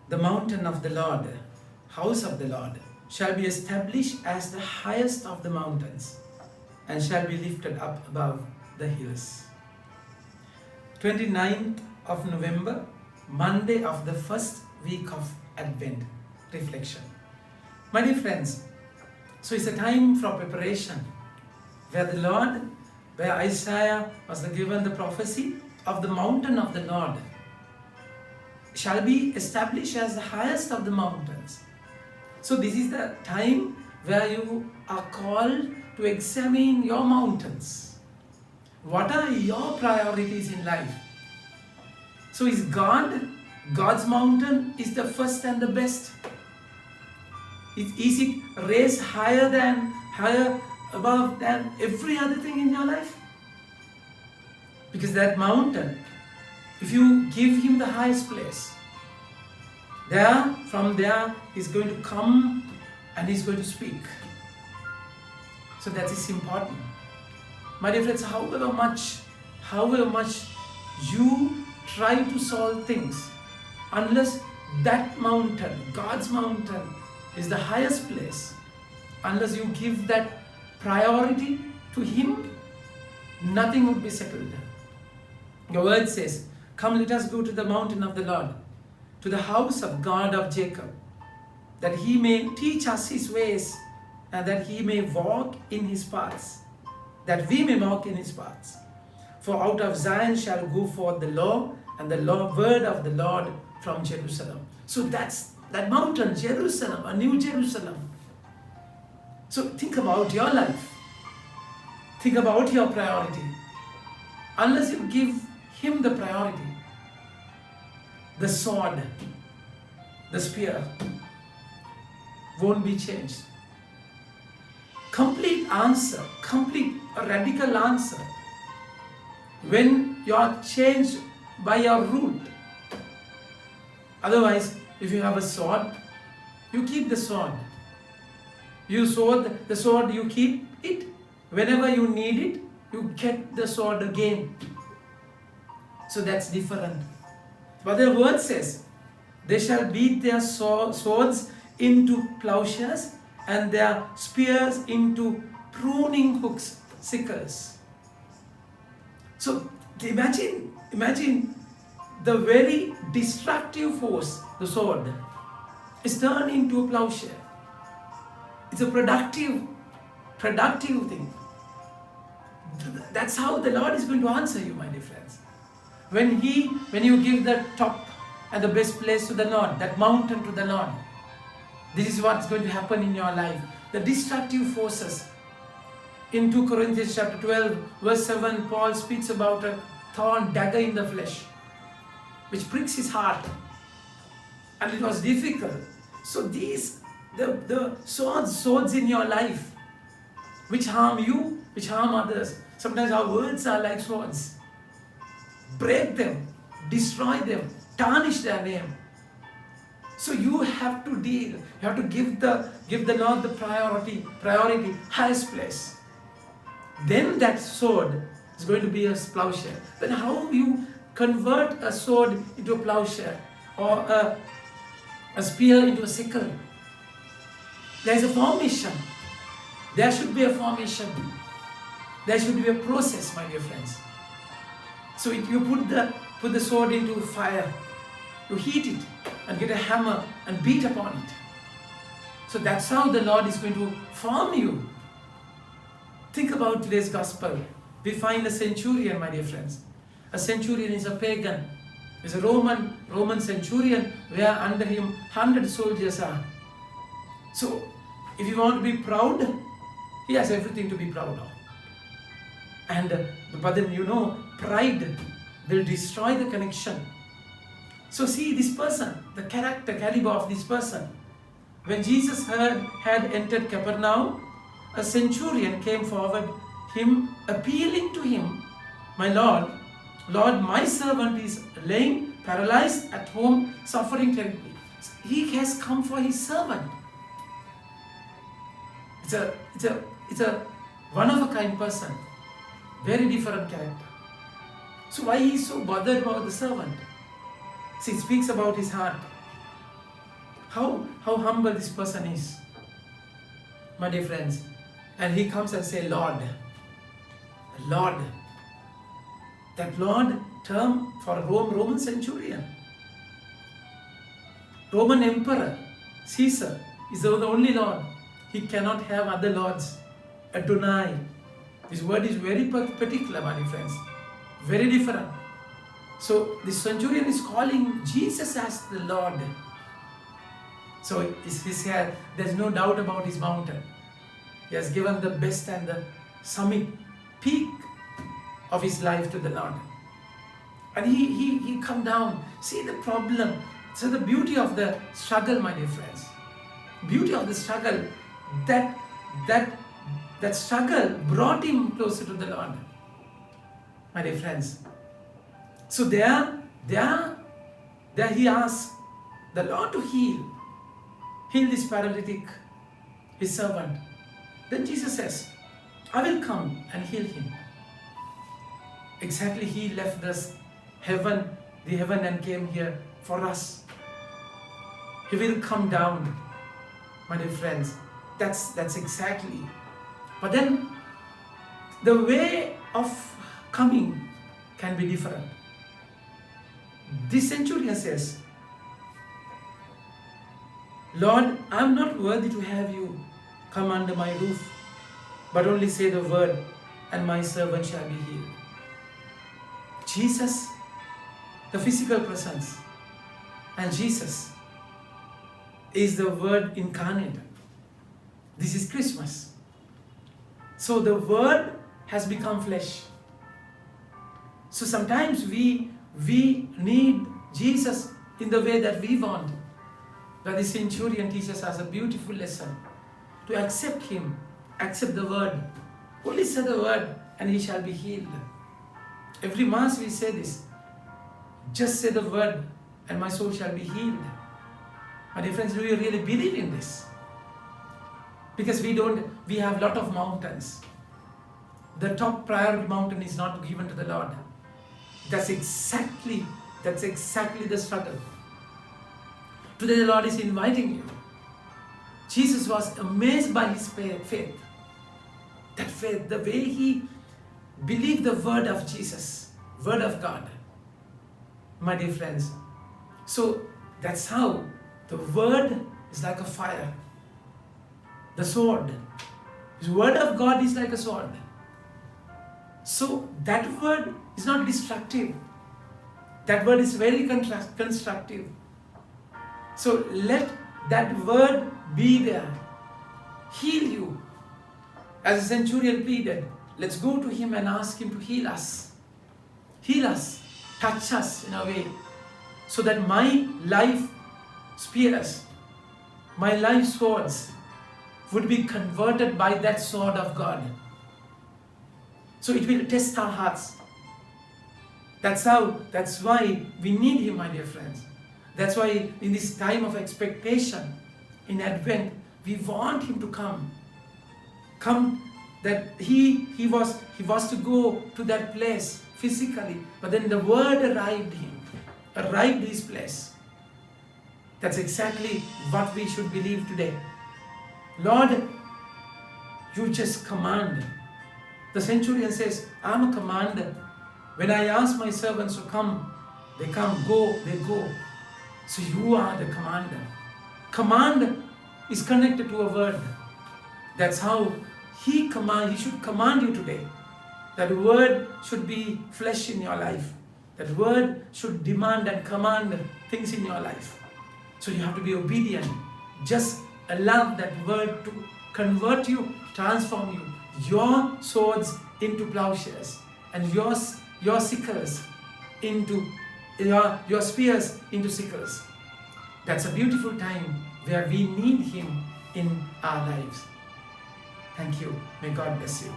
The mountain of the Lord, house of the Lord, shall be established as the highest of the mountains, and shall be lifted up above the hills. 29th of November, Monday of the first week of Advent, reflection. My dear friends, so it's a time for preparation, where Isaiah was given the prophecy of the mountain of the Lord shall be established as the highest of the mountains. So this is the time where you are called to examine your mountains. What are your priorities in life? So is God's mountain is the first and the best? Is it raised higher above than every other thing in your life? Because that mountain, if you give him the highest place, from there he's going to come and he's going to speak. So that is important. My dear friends, however much you try to solve things, unless that mountain, God's mountain, is the highest place, unless you give that priority to him, nothing would be settled. The word says, "Come, let us go to the mountain of the Lord, to the house of God of Jacob, that he may teach us his ways, and that he may walk in his paths, that we may walk in his paths. For out of Zion shall go forth the law, and the word of the Lord from Jerusalem." So that's that mountain, Jerusalem, a new Jerusalem. So think about your life. Think about your priority. Unless you give him the priority, the sword, the spear won't be changed. Complete answer, radical answer, when you are changed by your root. Otherwise, if you have a sword, you keep the sword. The sword, you keep it. Whenever you need it, you get the sword again. So that's different. But the word says, they shall beat their swords into plowshares and their spears into pruning hooks, sickles. So imagine the very destructive force, the sword, is turned into a plowshare. It's a productive thing. That's how the Lord is going to answer you, my dear friends. When you give the top and the best place to the Lord, that mountain to the Lord, this is what's going to happen in your life. The destructive forces. In 2 Corinthians chapter 12, verse 7, Paul speaks about a thorn dagger in the flesh, which pricks his heart. And it was difficult. So these, the swords in your life, which harm you, which harm others. Sometimes our words are like swords. Break them, destroy them, tarnish their name. So you have to deal. You have to give the Lord the priority, highest place. Then that sword is going to be a plowshare. Then how you convert a sword into a plowshare or a spear into a sickle? There is a formation. There should be a formation. There should be a process, my dear friends. So if you put the sword into fire, you heat it and get a hammer and beat upon it. So that's how the Lord is going to form you. Think about today's gospel. We find a centurion, my dear friends. A centurion is a pagan. He's a Roman centurion where under him 100 soldiers are. So if you want to be proud, he has everything to be proud of. But then pride will destroy the connection. So see this person, the character, caliber of this person. When Jesus had entered Capernaum, a centurion came forward, him appealing to him, "My Lord, my servant is lying paralyzed at home, suffering terribly." He has come for his servant. It's a one of a kind person, very different character. So why he is so bothered about the servant? See, it speaks about his heart. how humble this person is, my dear friends. And he comes and say, Lord. Lord. That Lord term for Roman centurion. Roman emperor, Caesar, is the only Lord. He cannot have other lords. Adonai. This word is very particular, my dear friends. Very different. So the centurion is calling Jesus as the Lord. So there's no doubt about his mountain. He has given the best and the summit, peak of his life to the Lord. And he come down. See the problem. So the beauty of the struggle, my dear friends. Beauty of the struggle, that struggle brought him closer to the Lord, my dear friends. So there he asked the Lord to heal this paralytic, his servant. Then Jesus says, I will come and heal him. Exactly, he left the heaven and came here for us. He will come down, my dear friends. That's exactly. But then the way of coming can be different. This centurion says, Lord, I am not worthy to have you come under my roof, but only say the word, and my servant shall be healed. Jesus, the physical presence, and Jesus is the Word incarnate. This is Christmas. So the Word has become flesh. So sometimes we need Jesus in the way that we want. But the centurion teaches us a beautiful lesson. To accept Him, accept the Word. Only say the Word and He shall be healed. Every Mass we say this. Just say the Word and my soul shall be healed. My dear friends, do you really believe in this? Because we have a lot of mountains. The top priority mountain is not given to the Lord. That's exactly the struggle. Today the Lord is inviting you. Jesus was amazed by his faith. That faith, the way he believed the word of Jesus, word of God. My dear friends. So that's how the word is like a fire. The sword. The word of God is like a sword. So that word is not destructive. That word is very constructive. So let that word be there. Heal you. As the centurion pleaded, let's go to him and ask him to heal us. Heal us. Touch us in a way. So that my life spears, my life swords would be converted by that sword of God. So it will test our hearts. That's why we need him, my dear friends. That's why in this time of expectation, in Advent, we want him to come. Come, that he was to go to that place physically, but then the word arrived his place. That's exactly what we should believe today. Lord, you just command. The centurion says, I'm a commander. When I ask my servants to come, they come, go, they go. So you are the commander. Command is connected to a word. That's how he should command you today. That word should be flesh in your life. That word should demand and command things in your life. So you have to be obedient. Just allow that word to convert you, transform you. Your swords into plowshares and your sickles into your spears into sickles. That's a beautiful time where we need him in our lives. Thank you. May God bless you.